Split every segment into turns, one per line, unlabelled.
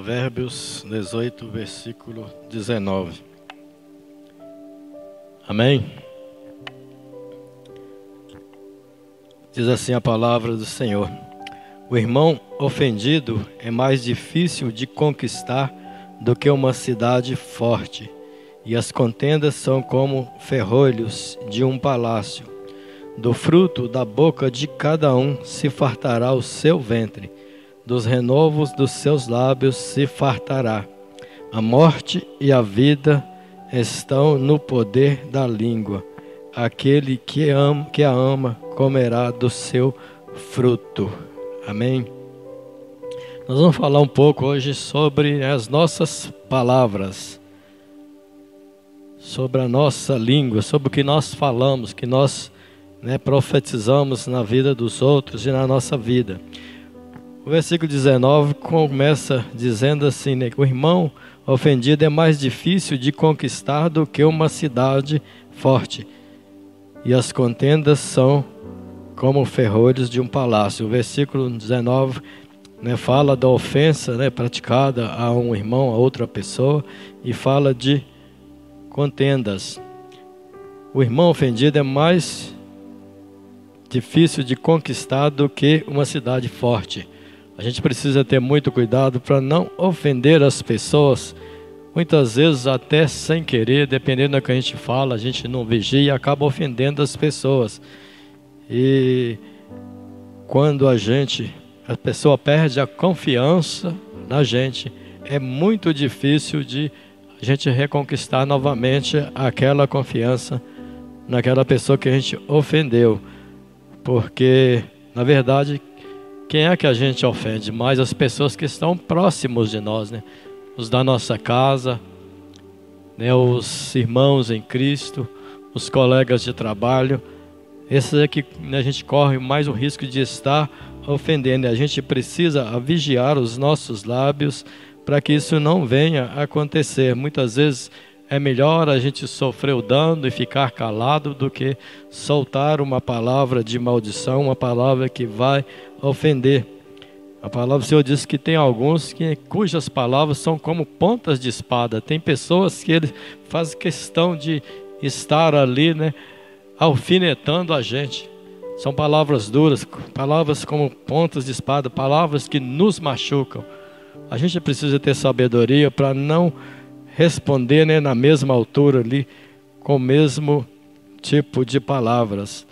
Provérbios 18, versículo 19. Amém? Diz assim a palavra do Senhor: o irmão ofendido é mais difícil de conquistar do que uma cidade forte, e as contendas são como ferrolhos de um palácio. Do fruto da boca de cada um se fartará o seu ventre, dos renovos dos seus lábios se fartará. A morte e a vida estão no poder da língua. Aquele que a ama comerá do seu fruto. Amém? Nós vamos falar um pouco hoje sobre as nossas palavras, sobre a nossa língua, sobre o que nós falamos, que nós profetizamos na vida dos outros e na nossa vida. O versículo 19 começa dizendo assim, que o irmão ofendido é mais difícil de conquistar do que uma cidade forte, e as contendas são como ferrolhos de um palácio. O versículo 19 fala da ofensa praticada a um irmão, a outra pessoa, e fala de contendas. O irmão ofendido é mais difícil de conquistar do que uma cidade forte. A gente precisa ter muito cuidado para não ofender as pessoas, muitas vezes até sem querer, dependendo do que a gente fala, a gente não vigia e acaba ofendendo as pessoas. E quando a pessoa perde a confiança na gente, é muito difícil de a gente reconquistar novamente aquela confiança naquela pessoa que a gente ofendeu. Porque, na verdade, quem é que a gente ofende? Mais as pessoas que estão próximos de nós, os da nossa casa, os irmãos em Cristo, os colegas de trabalho. Esses é que a gente corre mais o risco de estar ofendendo. A gente precisa vigiar os nossos lábios para que isso não venha a acontecer. Muitas vezes é melhor a gente sofrer o dano e ficar calado do que soltar uma palavra de maldição, uma palavra que vai ofender. A palavra do Senhor diz que tem alguns cujas palavras são como pontas de espada. Tem pessoas que ele faz questão de estar ali, alfinetando a gente. São palavras duras, palavras como pontas de espada, palavras que nos machucam. A gente precisa ter sabedoria para não responder na mesma altura ali, com o mesmo tipo de palavras.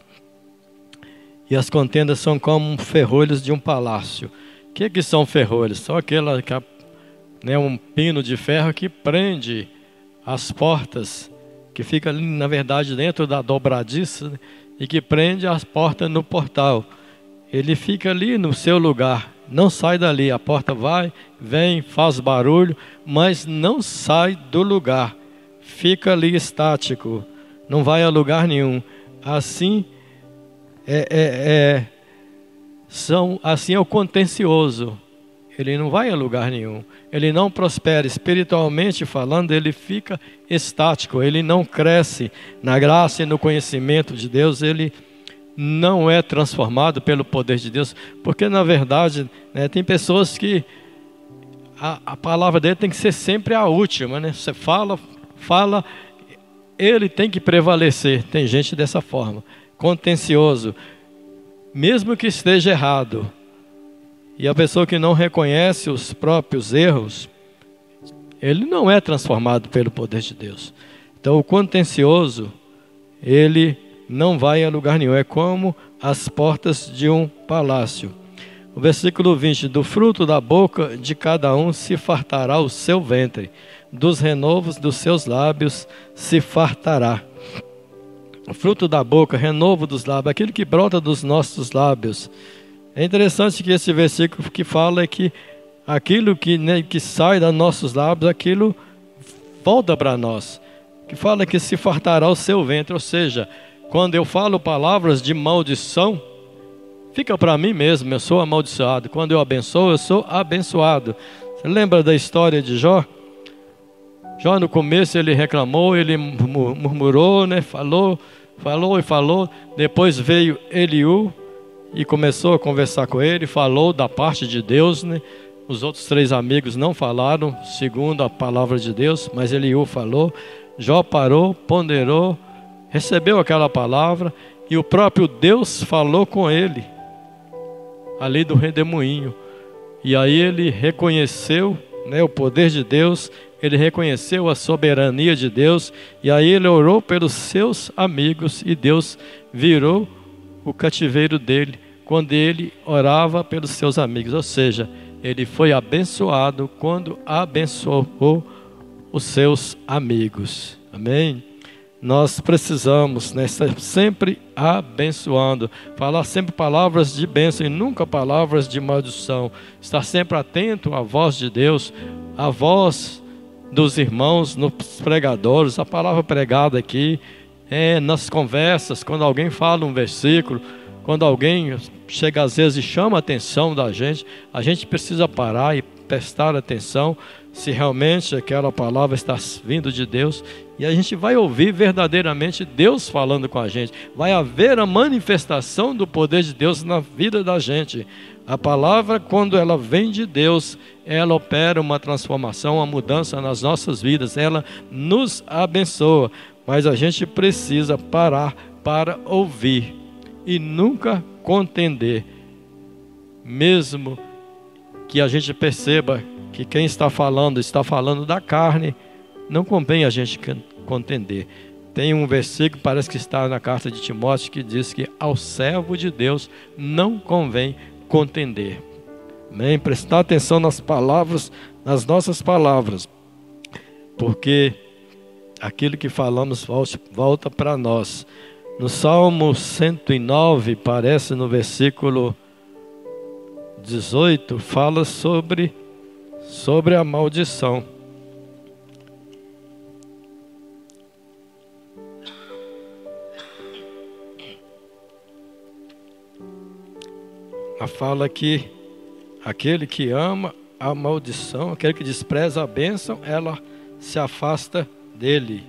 E as contendas são como ferrolhos de um palácio. O que são ferrolhos? São um pino de ferro que prende as portas, que fica ali, na verdade, dentro da dobradiça, e que prende as portas no portal. Ele fica ali no seu lugar, não sai dali. A porta vai, vem, faz barulho, mas não sai do lugar. Fica ali estático, não vai a lugar nenhum. Assim assim é o contencioso. Ele não vai a lugar nenhum. Ele não prospera. Espiritualmente falando, ele fica estático. Ele não cresce na graça e no conhecimento de Deus. Ele não é transformado pelo poder de Deus. Porque, na verdade, tem pessoas que a palavra dele tem que ser sempre a última. Você fala, ele tem que prevalecer. Tem gente dessa forma. Contencioso. Mesmo que esteja errado. E a pessoa que não reconhece os próprios erros, ele não é transformado pelo poder de Deus. Então, o contencioso, ele não vai a lugar nenhum. É como as portas de um palácio. O versículo 20: do fruto da boca de cada um se fartará o seu ventre, dos renovos dos seus lábios se fartará. O fruto da boca, renovo dos lábios, aquilo que brota dos nossos lábios. É interessante que esse versículo que fala é que aquilo que sai dos nossos lábios, aquilo volta para nós. Que fala que se fartará o seu ventre, ou seja, quando eu falo palavras de maldição, fica para mim mesmo, eu sou amaldiçoado. Quando eu abençoo, eu sou abençoado. Você lembra da história de Jó? Jó no começo ele reclamou, ele murmurou, falou. Depois veio Eliú e começou a conversar com ele, falou da parte de Deus, Os outros 3 amigos não falaram segundo a palavra de Deus, mas Eliú falou. Jó parou, ponderou, recebeu aquela palavra e o próprio Deus falou com ele, ali do redemoinho. E aí ele reconheceu, né, o poder de Deus, ele reconheceu a soberania de Deus, e aí ele orou pelos seus amigos e Deus virou o cativeiro dele quando ele orava pelos seus amigos. Ou seja, ele foi abençoado quando abençoou os seus amigos. Amém? Nós precisamos, né, estar sempre abençoando, falar sempre palavras de bênção e nunca palavras de maldição. Estar sempre atento à voz de Deus, à voz dos irmãos, nos pregadores, a palavra pregada aqui, nas conversas, quando alguém fala um versículo, quando alguém chega às vezes e chama a atenção da gente, a gente precisa parar e prestar atenção se realmente aquela palavra está vindo de Deus, e a gente vai ouvir verdadeiramente Deus falando com a gente. Vai haver a manifestação do poder de Deus na vida da gente. A palavra, quando ela vem de Deus, ela opera uma transformação, uma mudança nas nossas vidas, ela nos abençoa, mas a gente precisa parar para ouvir e nunca contender, mesmo que a gente perceba que quem está falando da carne, não convém a gente contender. Tem um versículo, parece que está na carta de Timóteo, que diz que ao servo de Deus não convém contender. Amém? Prestar atenção nas palavras, nas nossas palavras, porque aquilo que falamos volta para nós. No Salmo 109, parece no versículo 18, fala sobre a maldição. A fala que aquele que ama a maldição, aquele que despreza a bênção, ela se afasta dele.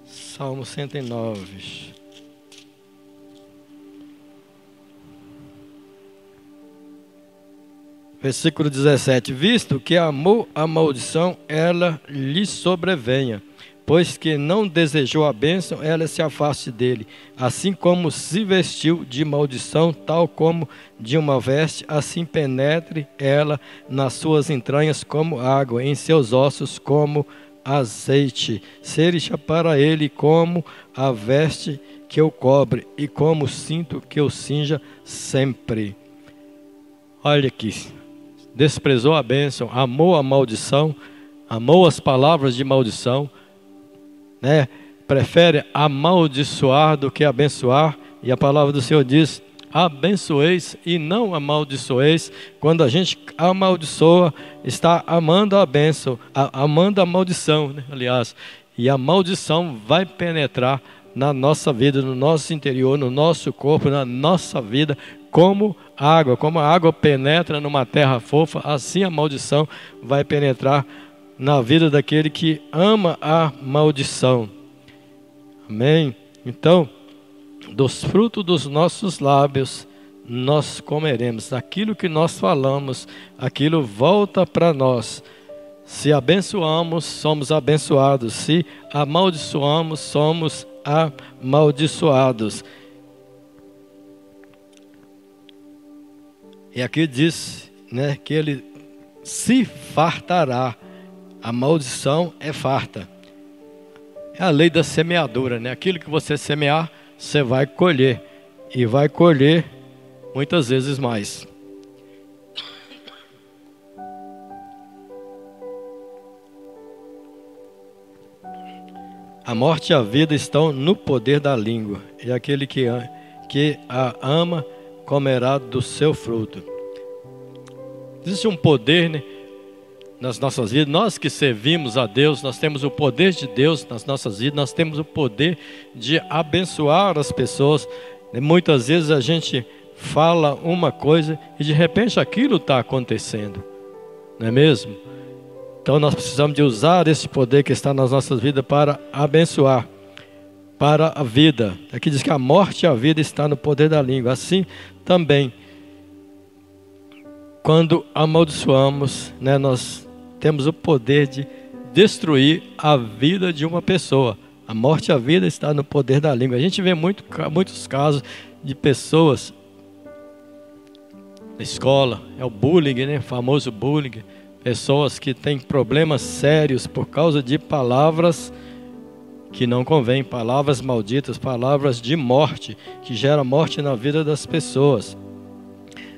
Salmo 109. Versículo 17. Visto que amou a maldição, ela lhe sobrevenha. Pois que não desejou a bênção, ela se afaste dele. Assim como se vestiu de maldição, tal como de uma veste, assim penetre ela nas suas entranhas como água, em seus ossos como azeite. Seja para ele como a veste que o cobre, e como o cinto que o cinja sempre. Olha aqui. Desprezou a bênção, amou a maldição, amou as palavras de maldição, né? Prefere amaldiçoar do que abençoar, e a palavra do Senhor diz: abençoeis e não amaldiçoeis. Quando a gente amaldiçoa, está amando a bênção, amando a maldição, né? Aliás, e a maldição vai penetrar na nossa vida, no nosso interior, no nosso corpo, na nossa vida, como a água penetra numa terra fofa, assim a maldição vai penetrar na vida daquele que ama a maldição. Amém? Então, dos frutos dos nossos lábios nós comeremos. Aquilo que nós falamos, aquilo volta para nós. Se abençoamos, somos abençoados. Se amaldiçoamos, somos amaldiçoados. E aqui diz, né, que ele se fartará. A maldição é farta. É a lei da semeadura, né? Aquilo que você semear, você vai colher. E vai colher muitas vezes mais. A morte e a vida estão no poder da língua. E aquele que a ama comerá do seu fruto. Existe um poder, né, nas nossas vidas. Nós que servimos a Deus, nós temos o poder de Deus nas nossas vidas. Nós temos o poder de abençoar as pessoas. Muitas vezes a gente fala uma coisa e de repente aquilo está acontecendo, não é mesmo? Então nós precisamos de usar esse poder que está nas nossas vidas para abençoar, para a vida. Aqui diz que a morte e a vida está no poder da língua. Assim também quando amaldiçoamos, né, nós temos o poder de destruir a vida de uma pessoa. A morte e a vida está no poder da língua. A gente vê muitos casos de pessoas na escola, é o bullying, né, o famoso bullying. Pessoas que têm problemas sérios por causa de palavras que não convêm, palavras malditas, palavras de morte, que geram morte na vida das pessoas.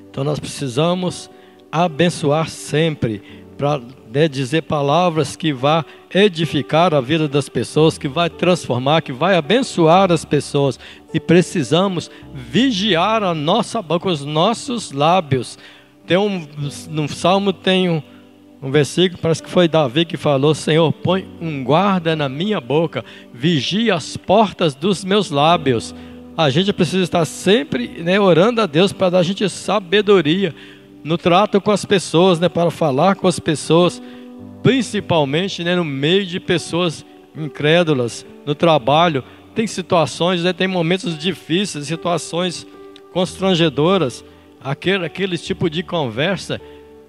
Então nós precisamos abençoar sempre, para dizer palavras que vá edificar a vida das pessoas, que vai transformar, que vai abençoar as pessoas. E precisamos vigiar a nossa boca, os nossos lábios. No Salmo tem um versículo, parece que foi Davi que falou: Senhor, põe um guarda na minha boca, vigia as portas dos meus lábios. A gente precisa estar sempre, né, orando a Deus para dar a gente sabedoria no trato com as pessoas, né, para falar com as pessoas, principalmente, né, no meio de pessoas incrédulas, no trabalho. Tem situações, né, tem momentos difíceis, situações constrangedoras, aquele tipo de conversa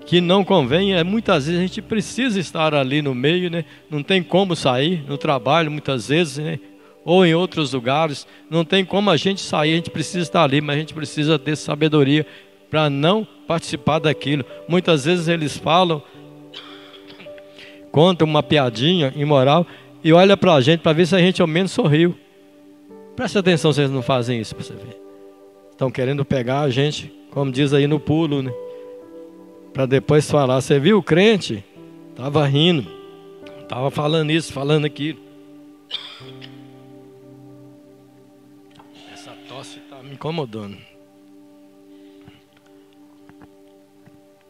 que não convém. Muitas vezes a gente precisa estar ali no meio, né? Não tem como sair no trabalho, muitas vezes, né? Ou em outros lugares, não tem como a gente sair, a gente precisa estar ali, mas a gente precisa ter sabedoria para não participar daquilo. Muitas vezes eles falam, contam uma piadinha imoral e olha para a gente para ver se a gente ao menos sorriu. Preste atenção se eles não fazem isso, para você ver. Estão querendo pegar a gente, como diz aí, no pulo, né? Para depois falar: você viu o crente? Estava rindo, estava falando isso, falando aquilo. Essa tosse está me incomodando.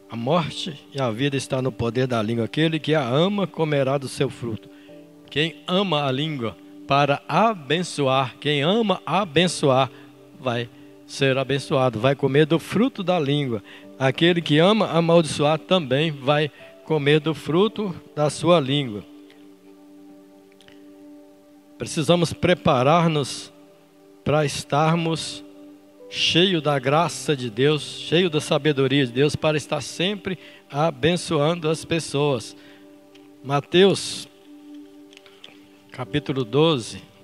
A morte e a vida está no poder da língua. Aquele que a ama comerá do seu fruto. Quem ama a língua para abençoar, quem ama abençoar, vai ser abençoado, vai comer do fruto da língua. Aquele que ama amaldiçoar também vai comer do fruto da sua língua. Precisamos preparar-nos para estarmos cheios da graça de Deus, cheios da sabedoria de Deus, para estar sempre abençoando as pessoas. Mateus, capítulo 12.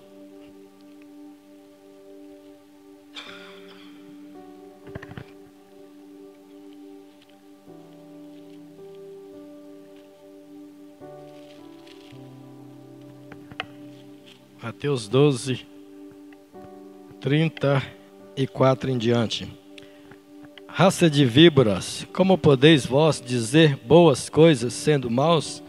Mateus 12, 34 em diante. Raça de víboras, como podeis vós dizer boas coisas sendo maus?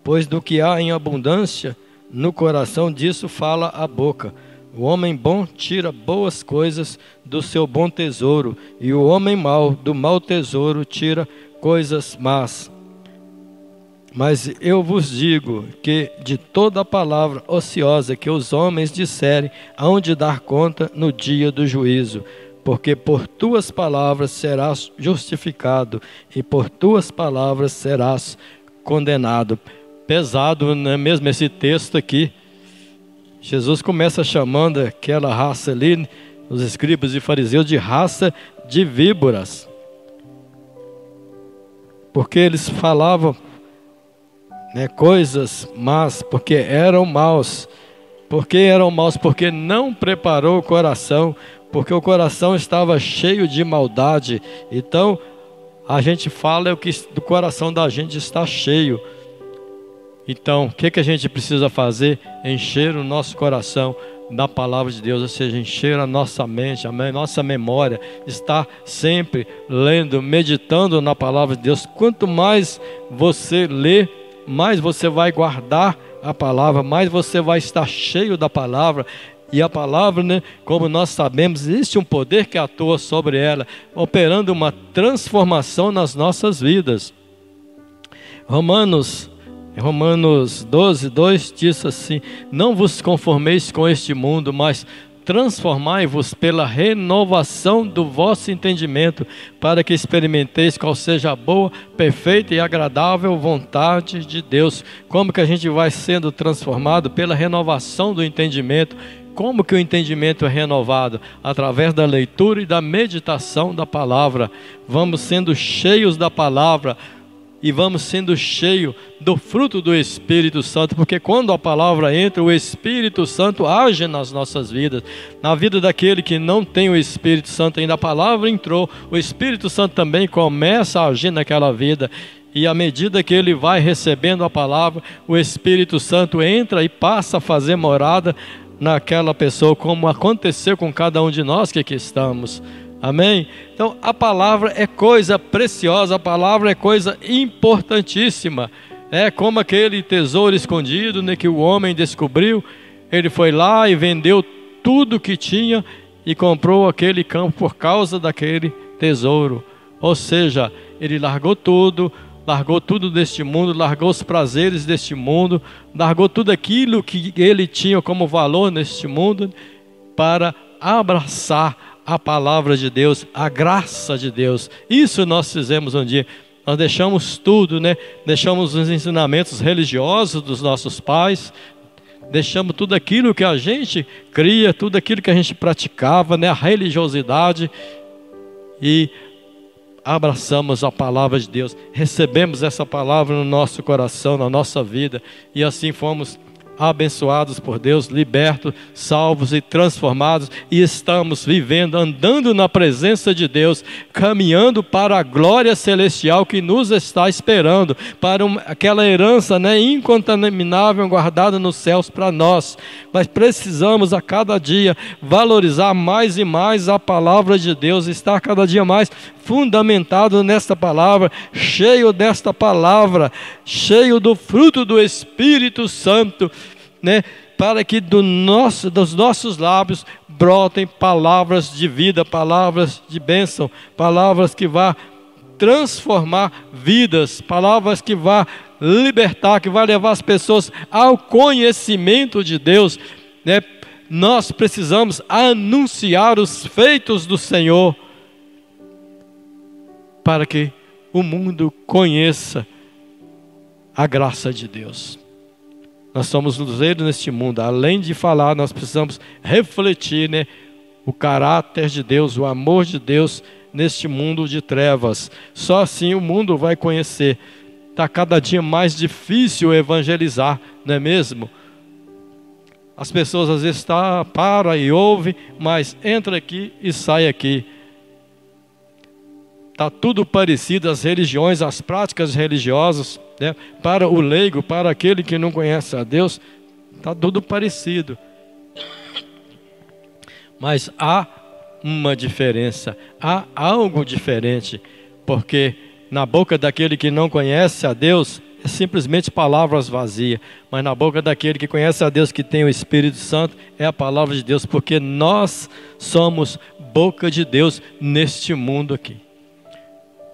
Pois do que há em abundância no coração, disso fala a boca. O homem bom tira boas coisas do seu bom tesouro, e o homem mau do mau tesouro tira coisas más. Mas eu vos digo que de toda palavra ociosa que os homens disserem, hão de dar conta no dia do juízo. Porque por tuas palavras serás justificado, e por tuas palavras serás condenado. Pesado, não é mesmo esse texto aqui? Jesus começa chamando aquela raça ali, os escribas e fariseus, de raça de víboras. Porque eles falavam, né, coisas más, porque eram maus. Porque eram maus? Porque não preparou o coração, porque o coração estava cheio de maldade. Então, a gente fala o que do coração da gente está cheio. Então, o que a gente precisa fazer? Encher o nosso coração da palavra de Deus, ou seja, encher a nossa mente, a nossa memória, estar sempre lendo, meditando na palavra de Deus. Quanto mais você lê, mais você vai guardar a palavra, mais você vai estar cheio da palavra. E a palavra, né, como nós sabemos, existe um poder que atua sobre ela, operando uma transformação nas nossas vidas. Romanos 12, 2 diz assim: não vos conformeis com este mundo, mas transformai-vos pela renovação do vosso entendimento, para que experimenteis qual seja a boa, perfeita e agradável vontade de Deus. Como que a gente vai sendo transformado? Pela renovação do entendimento. Como que o entendimento é renovado? Através da leitura e da meditação da palavra. Vamos sendo cheios da palavra e vamos sendo cheios do fruto do Espírito Santo, porque quando a palavra entra, o Espírito Santo age nas nossas vidas. Na vida daquele que não tem o Espírito Santo ainda, a palavra entrou, o Espírito Santo também começa a agir naquela vida. E à medida que ele vai recebendo a palavra, o Espírito Santo entra e passa a fazer morada naquela pessoa, como aconteceu com cada um de nós que aqui estamos. Amém? Então a palavra é coisa preciosa, a palavra é coisa importantíssima. É como aquele tesouro escondido, né, que o homem descobriu. Ele foi lá e vendeu tudo que tinha e comprou aquele campo por causa daquele tesouro. Ou seja, ele largou tudo deste mundo, largou os prazeres deste mundo, largou tudo aquilo que ele tinha como valor neste mundo para abraçar a palavra de Deus, a graça de Deus. Isso nós fizemos um dia. Nós deixamos tudo, né? Deixamos os ensinamentos religiosos dos nossos pais, deixamos tudo aquilo que a gente cria, tudo aquilo que a gente praticava, né? A religiosidade, e abraçamos a palavra de Deus, recebemos essa palavra no nosso coração, na nossa vida, e assim fomos abençoados por Deus, libertos, salvos e transformados, e estamos vivendo, andando na presença de Deus, caminhando para a glória celestial que nos está esperando, para aquela herança, né, incontaminável, guardada nos céus para nós. Mas precisamos a cada dia valorizar mais e mais a palavra de Deus, estar cada dia mais fundamentado nesta palavra, cheio desta palavra, cheio do fruto do Espírito Santo, né? Para que dos nossos lábios brotem palavras de vida, palavras de bênção, palavras que vão transformar vidas, palavras que vão libertar, que vão levar as pessoas ao conhecimento de Deus, né? Nós precisamos anunciar os feitos do Senhor, para que o mundo conheça a graça de Deus. Nós somos luzeiros neste mundo. Além de falar, nós precisamos refletir, né, o caráter de Deus, o amor de Deus neste mundo de trevas. Só assim o mundo vai conhecer. Está cada dia mais difícil evangelizar, não é mesmo? As pessoas às vezes param e ouvem, mas entra aqui e sai aqui. Está tudo parecido, as religiões, as práticas religiosas, né? Para o leigo, para aquele que não conhece a Deus, está tudo parecido. Mas há uma diferença, há algo diferente, porque na boca daquele que não conhece a Deus, é simplesmente palavras vazias, mas na boca daquele que conhece a Deus, que tem o Espírito Santo, é a palavra de Deus, porque nós somos boca de Deus neste mundo aqui.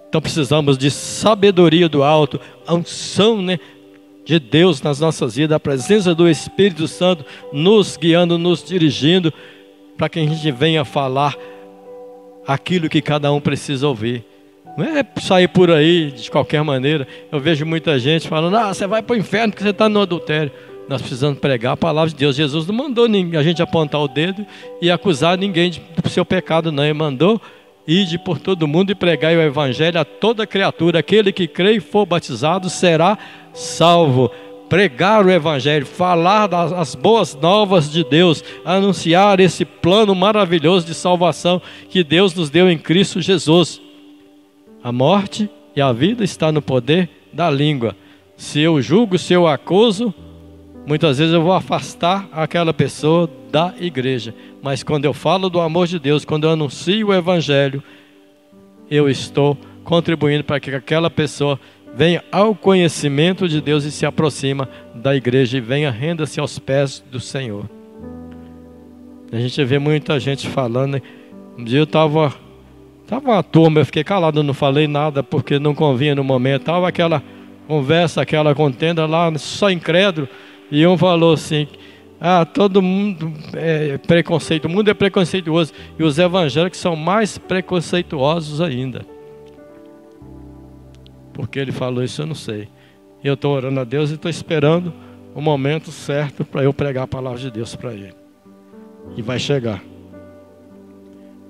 Então precisamos de sabedoria do alto, a unção, né, de Deus nas nossas vidas, a presença do Espírito Santo nos guiando, nos dirigindo, para que a gente venha falar aquilo que cada um precisa ouvir. Não é sair por aí de qualquer maneira. Eu vejo muita gente falando: você vai para o inferno porque você está no adultério. Nós precisamos pregar a palavra de Deus. Jesus não mandou a gente apontar o dedo e acusar ninguém do seu pecado, não. Ele mandou ide por todo mundo e pregai o evangelho a toda criatura. Aquele que crê e for batizado será salvo. Pregar o evangelho, falar das boas novas de Deus, anunciar esse plano maravilhoso de salvação que Deus nos deu em Cristo Jesus. A morte e a vida está no poder da língua. Se eu julgo, se eu acuso, muitas vezes eu vou afastar aquela pessoa da igreja. Mas quando eu falo do amor de Deus, quando eu anuncio o evangelho, eu estou contribuindo para que aquela pessoa venha ao conhecimento de Deus e se aproxima da igreja e venha, renda-se aos pés do Senhor. A gente vê muita gente falando, né? Um dia eu estava uma turma, eu fiquei calado, não falei nada porque não convinha no momento. Estava aquela conversa, aquela contenda lá, só incrédulo, e um falou assim: todo mundo é preconceito, o mundo é preconceituoso, e os evangélicos são mais preconceituosos ainda. Porque ele falou isso, eu não sei. Eu estou orando a Deus e estou esperando o momento certo para eu pregar a palavra de Deus para ele. E vai chegar.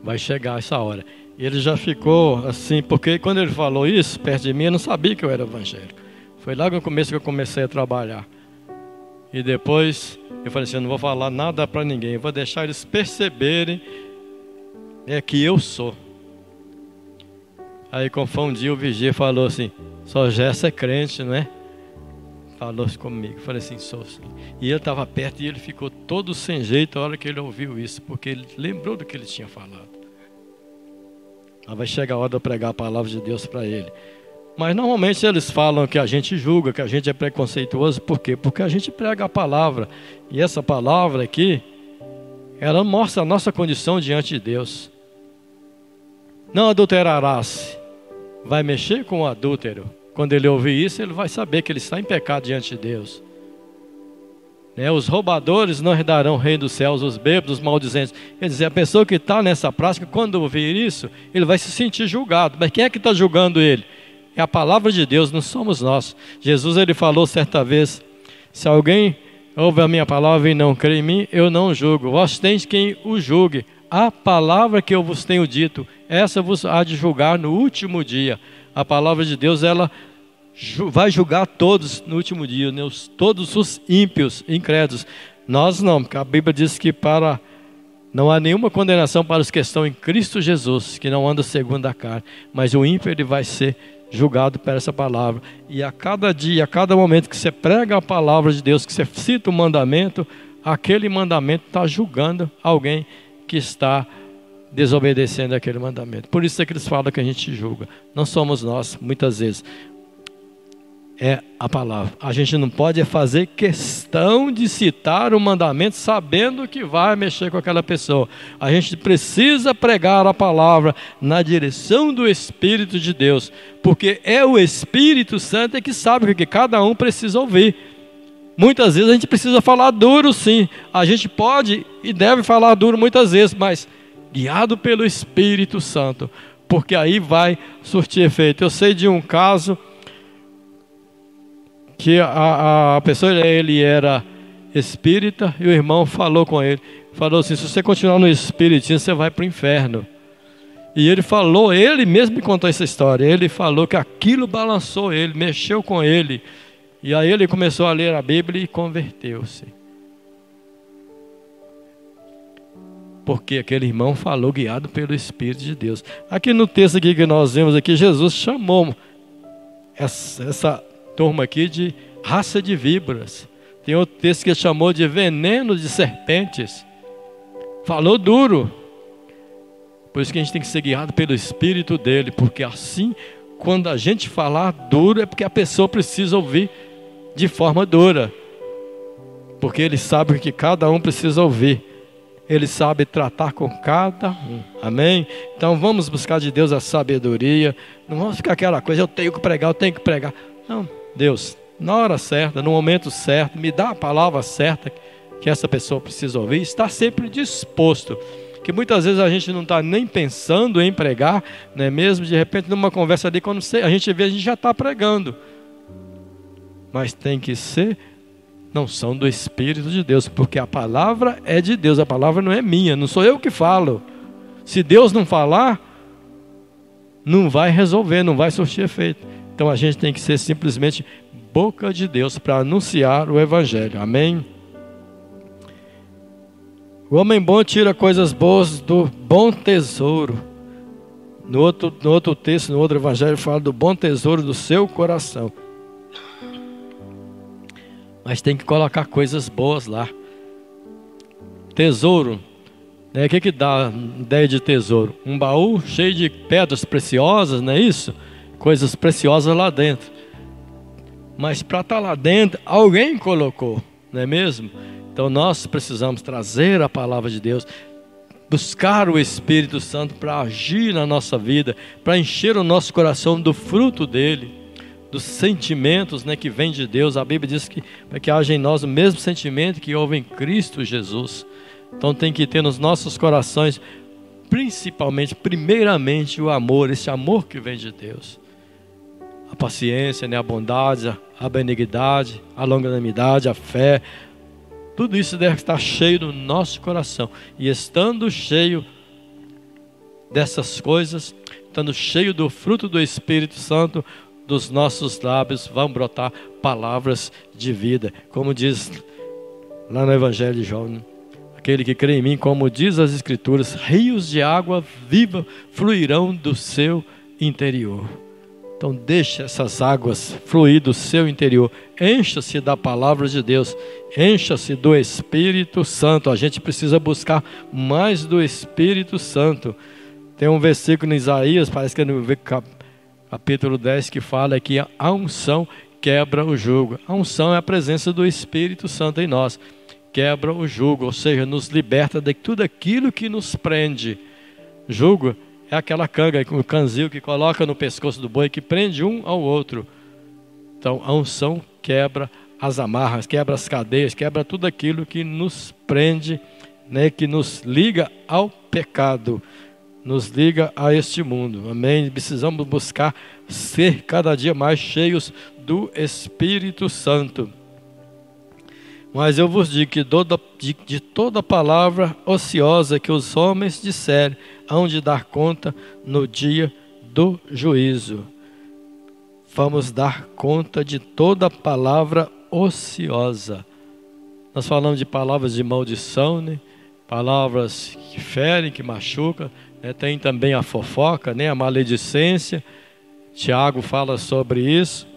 Vai chegar essa hora. Ele já ficou assim, porque quando ele falou isso perto de mim, eu não sabia que eu era evangélico. Foi lá no começo que eu comecei a trabalhar. E depois eu falei assim, eu não vou falar nada para ninguém, eu vou deixar eles perceberem que eu sou. Aí conforme um dia o vigia falou assim, só Gerson é crente, não é? Falou comigo, falei assim, sou sim. E ele estava perto e ele ficou todo sem jeito a hora que ele ouviu isso, porque ele lembrou do que ele tinha falado. Aí vai chegar a hora de eu pregar a palavra de Deus para ele. Mas normalmente eles falam que a gente julga, que a gente é preconceituoso. Por quê? Porque a gente prega a palavra. E essa palavra aqui, ela mostra a nossa condição diante de Deus. Não adulterarás. Vai mexer com o adúltero. Quando ele ouvir isso, ele vai saber que ele está em pecado diante de Deus. Os roubadores não herdarão o reino dos céus, os bêbados, os maldizentes. Quer dizer, a pessoa que está nessa prática, quando ouvir isso, ele vai se sentir julgado. Mas quem é que está julgando ele? É a palavra de Deus, não somos nós. Jesus, ele falou certa vez, se alguém ouve a minha palavra e não crê em mim, eu não julgo. Vós tendes quem o julgue. A palavra que eu vos tenho dito, essa vos há de julgar no último dia. A palavra de Deus, ela vai julgar todos no último dia, todos os ímpios, incrédulos. Nós não, porque a Bíblia diz que não há nenhuma condenação para os que estão em Cristo Jesus, que não andam segundo a carne. Mas o ímpio, ele vai ser julgado por essa palavra. E a cada dia, a cada momento que você prega a palavra de Deus, que você cita o mandamento, aquele mandamento está julgando alguém que está desobedecendo aquele mandamento. Por isso é que eles falam que a gente julga. Não somos nós, muitas vezes. É a palavra. A gente não pode fazer questão de citar o mandamento sabendo que vai mexer com aquela pessoa. A gente precisa pregar a palavra na direção do Espírito de Deus, porque é o Espírito Santo que sabe o que cada um precisa ouvir. Muitas vezes a gente precisa falar duro, sim. A gente pode e deve falar duro muitas vezes, mas guiado pelo Espírito Santo, porque aí vai surtir efeito. Eu sei de um caso que a pessoa, ele era espírita, e o irmão falou com ele, falou assim, se você continuar no espiritismo, você vai para o inferno. E ele falou, ele mesmo me contou essa história, ele falou que aquilo balançou ele, mexeu com ele, e aí ele começou a ler a Bíblia e converteu-se. Porque aquele irmão falou guiado pelo Espírito de Deus. Aqui no texto aqui que nós vemos aqui, Jesus chamou essa turma aqui de raça de víboras. Tem outro texto que ele chamou de veneno de serpentes. Falou duro. Por isso que a gente tem que ser guiado pelo Espírito dele, porque assim, quando a gente falar duro, é porque a pessoa precisa ouvir de forma dura, porque ele sabe o que cada um precisa ouvir. Ele sabe tratar com cada um. Amém? Então vamos buscar de Deus a sabedoria. Não vamos ficar aquela coisa, eu tenho que pregar. Não. Deus, na hora certa, no momento certo, me dá a palavra certa que essa pessoa precisa ouvir, está sempre disposto. Que muitas vezes a gente não está nem pensando em pregar, não é mesmo? De repente, numa conversa ali, quando a gente vê, a gente já está pregando. Mas tem que ser, não são do Espírito de Deus, porque a palavra é de Deus, a palavra não é minha, não sou eu que falo. Se Deus não falar, não vai resolver, não vai surtir efeito. Então a gente tem que ser simplesmente boca de Deus para anunciar o Evangelho. Amém? O homem bom tira coisas boas do bom tesouro. No outro texto, no outro Evangelho, fala do bom tesouro do seu coração. Mas tem que colocar coisas boas lá. Tesouro. O que dá ideia de tesouro? Um baú cheio de pedras preciosas, não é isso? Coisas preciosas lá dentro. Mas para estar lá dentro, alguém colocou, não é mesmo? Então nós precisamos trazer a palavra de Deus, buscar o Espírito Santo para agir na nossa vida, para encher o nosso coração do fruto dele, dos sentimentos, que vem de Deus. A Bíblia diz que para que haja em nós o mesmo sentimento que houve em Cristo Jesus. Então tem que ter nos nossos corações, primeiramente o amor, esse amor que vem de Deus. A paciência, a bondade, a benignidade, a longanimidade, a fé, Tudo isso deve estar cheio no nosso coração. E estando cheio dessas coisas, estando cheio do fruto do Espírito Santo, dos nossos lábios vão brotar palavras de vida. Como diz lá no Evangelho de João, né? Aquele que crê em mim, como diz as Escrituras, rios de água viva fluirão do seu interior. Então deixe essas águas fluir do seu interior. Encha-se da palavra de Deus. Encha-se do Espírito Santo. A gente precisa buscar mais do Espírito Santo. Tem um versículo em Isaías, parece que é no capítulo 10, que fala que a unção quebra o jugo. A unção é a presença do Espírito Santo em nós. Quebra o jugo, ou seja, nos liberta de tudo aquilo que nos prende. Jugo é aquela canga, o canzil que coloca no pescoço do boi, que prende um ao outro. Então a unção quebra as amarras, quebra as cadeias, quebra tudo aquilo que nos prende, né, que nos liga ao pecado, nos liga a este mundo. Amém? Precisamos buscar ser cada dia mais cheios do Espírito Santo. Mas eu vos digo que de toda palavra ociosa que os homens disserem, hão de dar conta no dia do juízo. Vamos dar conta de toda palavra ociosa. Nós falamos de palavras de maldição, né? Palavras que ferem, que machucam, né? Tem também a fofoca, né? A maledicência. Tiago fala sobre isso.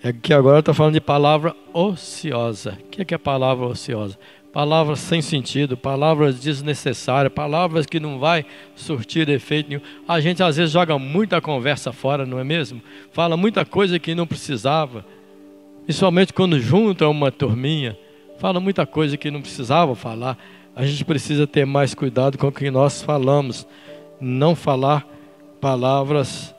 É que agora eu estou falando de palavra ociosa. O que é palavra ociosa? Palavras sem sentido, palavras desnecessárias, palavras que não vai surtir efeito nenhum. A gente às vezes joga muita conversa fora, não é mesmo? Fala muita coisa que não precisava. Principalmente quando junta uma turminha. Fala muita coisa que não precisava falar. A gente precisa ter mais cuidado com o que nós falamos. Não falar palavras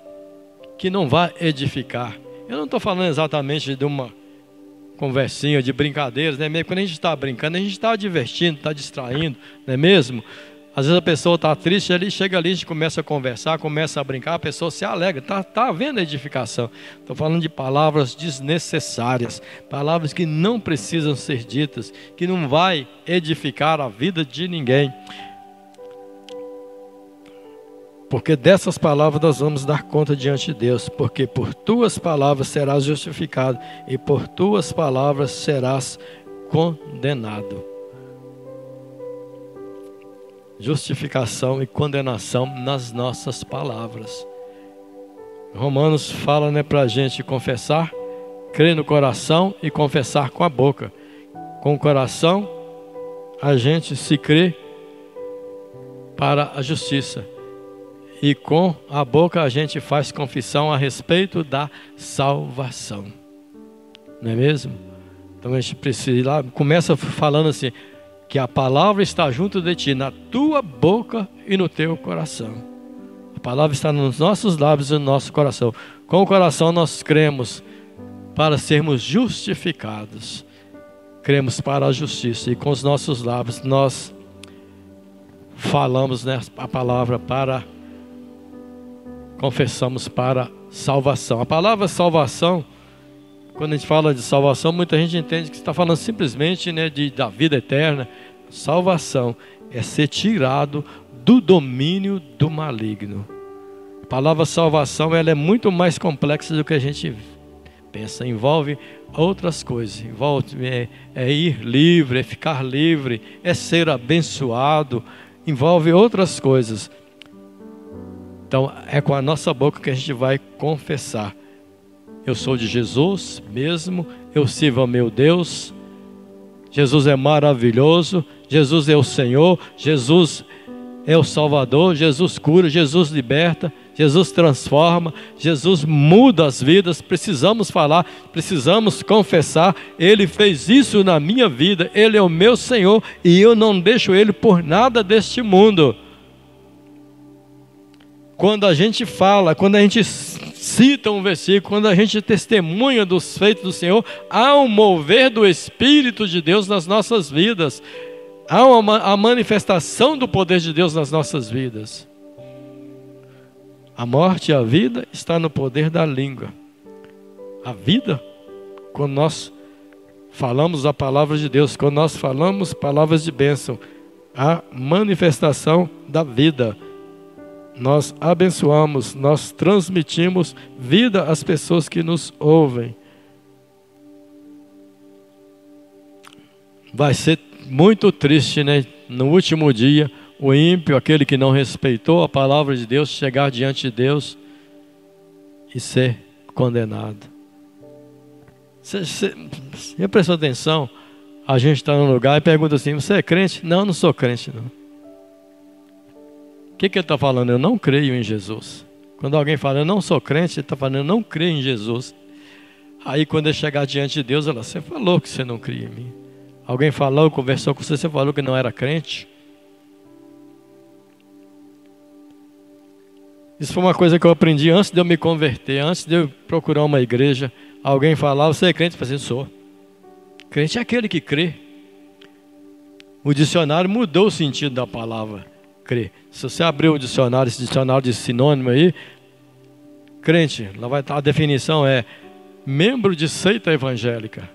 que não vão edificar. Eu não estou falando exatamente de uma conversinha, de brincadeiras, né? Mesmo quando a gente está brincando, a gente está divertindo, está distraindo, não é mesmo? Às vezes a pessoa está triste, ali chega ali, a gente começa a conversar, começa a brincar, a pessoa se alegra, está havendo edificação. Estou falando de palavras desnecessárias, palavras que não precisam ser ditas, que não vai edificar a vida de ninguém. Porque dessas palavras nós vamos dar conta diante de Deus. Porque por tuas palavras serás justificado e por tuas palavras serás condenado. Justificação e condenação nas nossas palavras. Romanos fala, né, para a gente confessar, crer no coração e confessar com a boca. Com o coração a gente se crê para a justiça. E com a boca a gente faz confissão a respeito da salvação. Não é mesmo? Então a gente precisa ir lá, começa falando assim, que a palavra está junto de ti, na tua boca e no teu coração. A palavra está nos nossos lábios e no nosso coração. Com o coração nós cremos para sermos justificados. Cremos para a justiça. E com os nossos lábios nós falamos, né, a palavra para... confessamos para salvação. A palavra salvação, quando a gente fala de salvação, muita gente entende que está falando simplesmente, né, da vida eterna. Salvação é ser tirado do domínio do maligno. A palavra salvação, ela é muito mais complexa do que a gente pensa. Envolve outras coisas. Envolve ir livre, é ficar livre, é ser abençoado. Envolve outras coisas. Então, é com a nossa boca que a gente vai confessar. Eu sou de Jesus mesmo, eu sirvo ao meu Deus. Jesus é maravilhoso, Jesus é o Senhor, Jesus é o Salvador, Jesus cura, Jesus liberta, Jesus transforma, Jesus muda as vidas. Precisamos falar, precisamos confessar. Ele fez isso na minha vida, Ele é o meu Senhor e eu não deixo Ele por nada deste mundo. Quando a gente fala, quando a gente cita um versículo, quando a gente testemunha dos feitos do Senhor, há um mover do Espírito de Deus nas nossas vidas. Há a manifestação do poder de Deus nas nossas vidas. A morte e a vida está no poder da língua. A vida, quando nós falamos a palavra de Deus, quando nós falamos palavras de bênção, a manifestação da vida, nós abençoamos, nós transmitimos vida às pessoas que nos ouvem. Vai ser muito triste, né? No último dia, o ímpio, aquele que não respeitou a palavra de Deus, chegar diante de Deus e ser condenado. Você prestou atenção? A gente está num lugar e pergunta assim: você é crente? Não, não sou crente, não. O que ele está falando? Eu não creio em Jesus. Quando alguém fala eu não sou crente, ele está falando eu não creio em Jesus. Aí quando ele chegar diante de Deus, ela: você falou que você não cria em mim. Alguém falou, conversou com você, você falou que não era crente. Isso foi uma coisa que eu aprendi antes de eu me converter, antes de eu procurar uma igreja. Alguém falava: você é crente? Eu falei: sou. Crente é aquele que crê. O dicionário mudou o sentido da palavra crer. Se você abrir o dicionário, esse dicionário de sinônimo aí, crente, lá vai estar a definição, é membro de seita evangélica.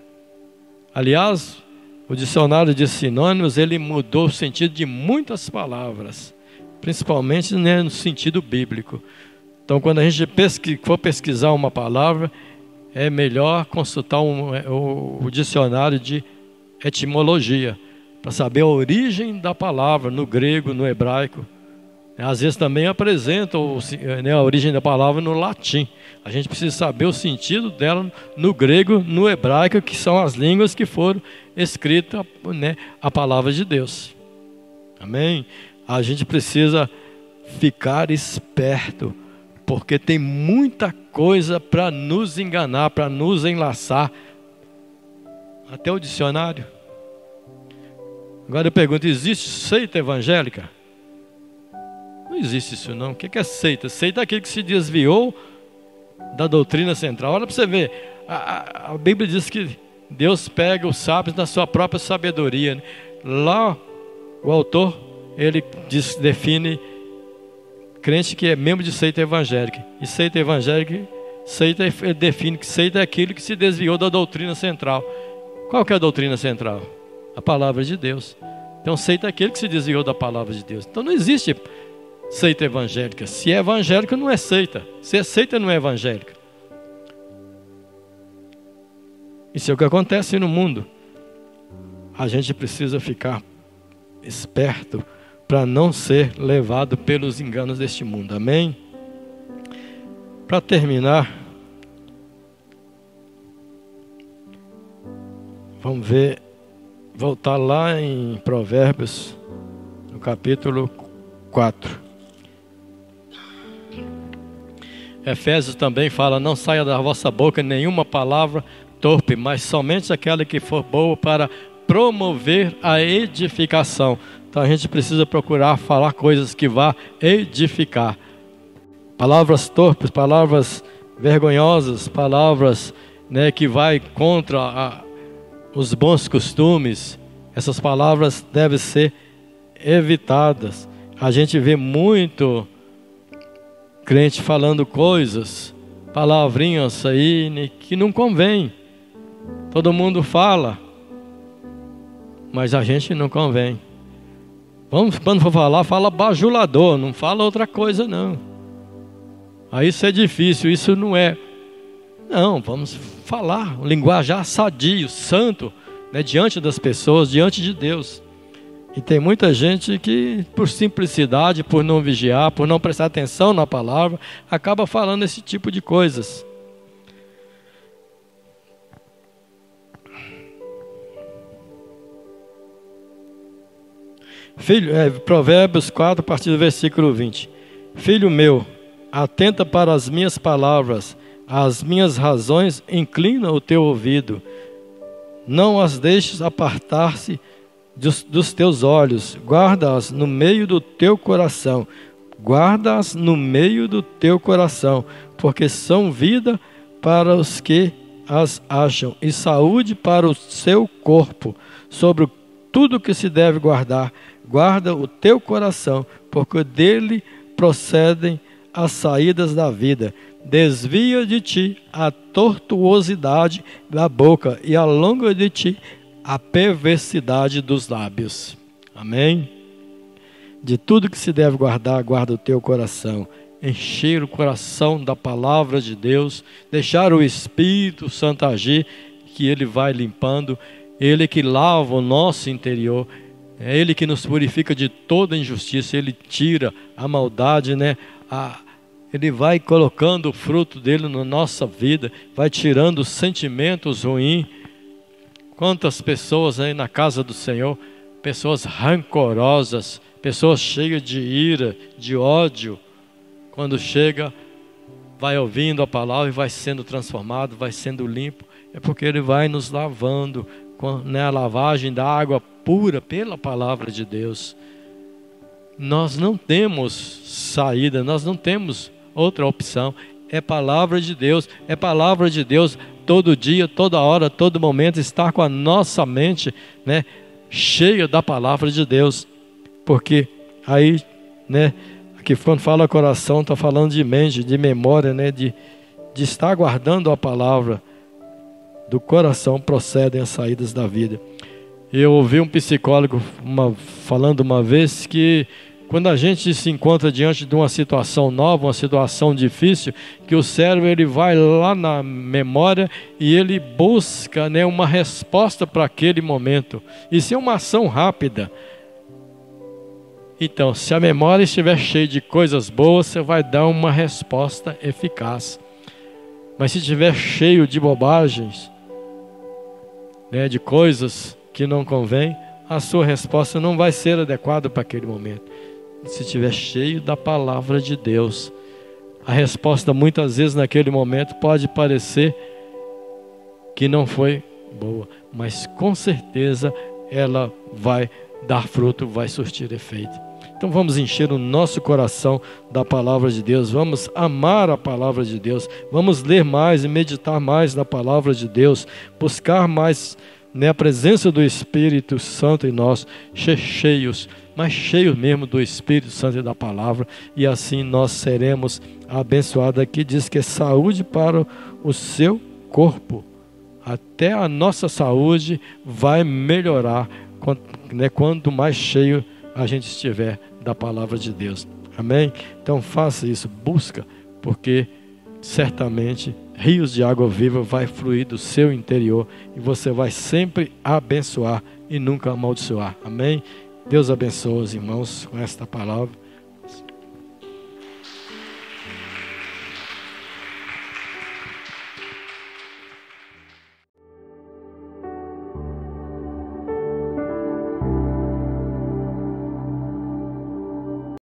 Aliás, o dicionário de sinônimos, ele mudou o sentido de muitas palavras, principalmente, né, no sentido bíblico. Então, quando a gente for pesquisar uma palavra, é melhor consultar o dicionário de etimologia, para saber a origem da palavra no grego, no hebraico. Às vezes também apresenta a origem da palavra no latim. A gente precisa saber o sentido dela no grego, no hebraico, que são as línguas que foram escritas, né, a palavra de Deus. Amém? A gente precisa ficar esperto, porque tem muita coisa para nos enganar, para nos enlaçar. Até o dicionário. Agora eu pergunto: existe seita evangélica? Não existe isso não. O que é seita? Seita é aquele que se desviou da doutrina central. Olha para você ver. A Bíblia diz que Deus pega os sábios na sua própria sabedoria, né? Lá o autor, ele define crente que é membro de seita evangélica. E seita evangélica, ele define que seita é aquilo que se desviou da doutrina central. Qual que é a doutrina central? A palavra de Deus. Então seita é aquele que se desviou da palavra de Deus. Então não existe seita evangélica. Se é evangélica, não é seita. Se é seita, não é evangélica. Isso é o que acontece no mundo. A gente precisa ficar esperto para não ser levado pelos enganos deste mundo. Amém? Para terminar, vamos voltar lá em Provérbios, no capítulo 4. Efésios também fala: não saia da vossa boca nenhuma palavra torpe, mas somente aquela que for boa para promover a edificação. Então a gente precisa procurar falar coisas que vá edificar. Palavras torpes, palavras vergonhosas, palavras, né, que vai contra os bons costumes, essas palavras devem ser evitadas. A gente vê muito crente falando coisas, palavrinhas aí, né, que não convém. Todo mundo fala, mas a gente não convém. Quando for falar, fala bajulador, não fala outra coisa não. Aí isso é difícil, isso não é. Não, vamos falar um linguajar sadio, santo, né, diante das pessoas, diante de Deus. E tem muita gente que, por simplicidade, por não vigiar, por não prestar atenção na palavra, acaba falando esse tipo de coisas. Provérbios 4, a partir do versículo 20. Filho meu, atenta para as minhas palavras, as minhas razões, inclina o teu ouvido. Não as deixes apartar-se dos teus olhos, guarda-as no meio do teu coração. Guarda-as no meio do teu coração, porque são vida para os que as acham e saúde para o seu corpo. Sobre tudo que se deve guardar, guarda o teu coração, porque dele procedem as saídas da vida. desvia de ti a tortuosidade da boca e alonga de ti a perversidade dos lábios. Amém? De tudo que se deve guardar, guarda o teu coração. Encher o coração da palavra de Deus, deixar o Espírito Santo agir, que Ele vai limpando, Ele que lava o nosso interior, é Ele que nos purifica de toda injustiça, Ele tira a maldade, né? Ele vai colocando o fruto dele na nossa vida, vai tirando os sentimentos ruins. Quantas pessoas aí na casa do Senhor, pessoas rancorosas, pessoas cheias de ira, de ódio, quando chega, vai ouvindo a palavra e vai sendo transformado, vai sendo limpo, é porque Ele vai nos lavando, né, a lavagem da água pura pela palavra de Deus. Nós não temos saída, nós não temos outra opção, é palavra de Deus, é palavra de Deus todo dia, toda hora, todo momento, estar com a nossa mente, né, cheia da palavra de Deus, porque aí, né, aqui quando fala coração, está falando de mente, de memória, né, de estar guardando a palavra. Do coração procedem as saídas da vida. Eu ouvi um psicólogo falando uma vez que quando a gente se encontra diante de uma situação nova, uma situação difícil, que o cérebro ele vai lá na memória e ele busca, né, uma resposta para aquele momento. Isso é uma ação rápida. Então, se a memória estiver cheia de coisas boas, você vai dar uma resposta eficaz. Mas se estiver cheio de bobagens, né, de coisas que não convém, a sua resposta não vai ser adequada para aquele momento. Se estiver cheio da palavra de Deus, a resposta muitas vezes naquele momento pode parecer que não foi boa, mas com certeza ela vai dar fruto, vai surtir efeito. Então vamos encher o nosso coração da palavra de Deus, vamos amar a palavra de Deus, vamos ler mais e meditar mais na palavra de Deus, buscar mais, né, a presença do Espírito Santo em nós, cheios, mas cheios mesmo do Espírito Santo e da palavra, e assim nós seremos abençoados. Aqui diz que é saúde para o seu corpo, até a nossa saúde vai melhorar, né, quanto mais cheio a gente estiver da palavra de Deus. Amém? Então faça isso, busca, porque certamente rios de água viva vai fluir do seu interior e você vai sempre abençoar e nunca amaldiçoar. Amém? Deus abençoe os irmãos com esta palavra.